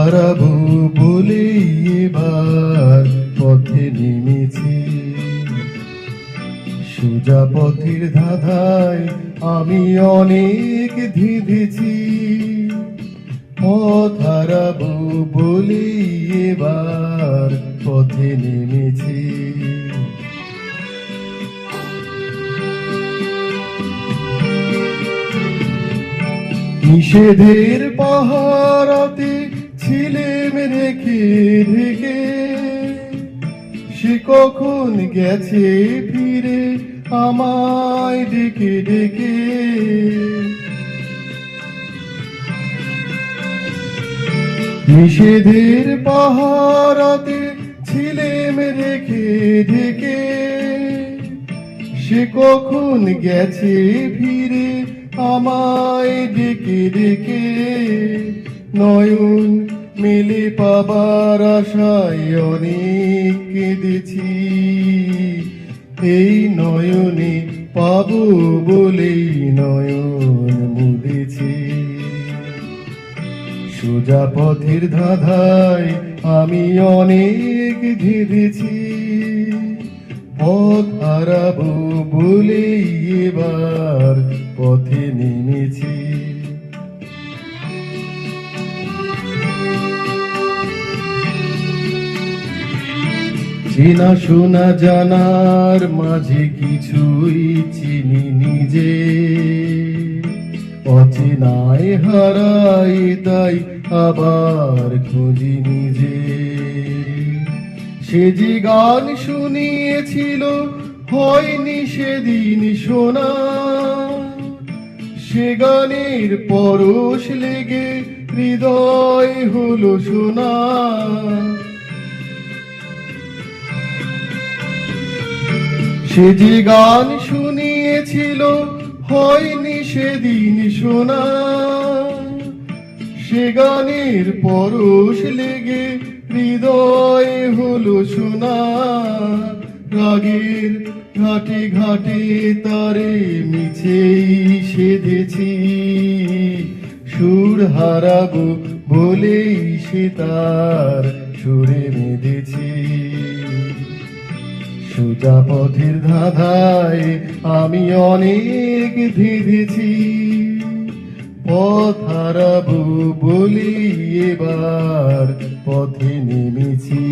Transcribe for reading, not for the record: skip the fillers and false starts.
হারাবো বলে এবার পথে নেমেছি। সোজা পথের ধাঁধায় আমি অনেক ধেঁধেছি। পথ হারাবো বলে এবার পথে নেমেছি। নিষেধের পাহারাতে ছিলেম রেখে ঢেকে, সে কখন গেছে ফিরে আমায় ডেকে ডেকে। নিষেধের পাহারাতে ছিলেম রেখে ঢেকে, সে কখন গেছে ফিরে আমায় ডেকে ডেকে। নয়ন মেলে পাবার আশায় অনেক কেঁদেছি। এই নয়নে পাবো বলেই নয়ন মুদেছি। সোজা পথের ধাঁধায় আমি অনেক ধেঁধেছি। পথ হারাবো বলেই এবার পথে নেমেছি। চেনা শোনা জানার মাঝে কিছুই চিনি নিজে, অচেনায় হারাই তাই আবার খুঁজি নিজে। সে যে গান শুনিয়েছিল হয়নি সেদিন শোনা, সে গানের পরশ লেগে হৃদয় হলো শোনা। সে যে গান শুনিয়েছিল হয়নি সেদিন শোনা, সে গানের পরশ লেগে হৃদয় হলো শোনা। রাগের ঘাটে ঘাটে তারে মিছেই সেধেছি, সুর হারাবো বলেই সে তার সুরে বেঁধেছি। সোজা পথের ধাঁধায় আমি অনেক ধেঁধেছি। পথ হারাবো বলেই এবার পথে নেমেছি।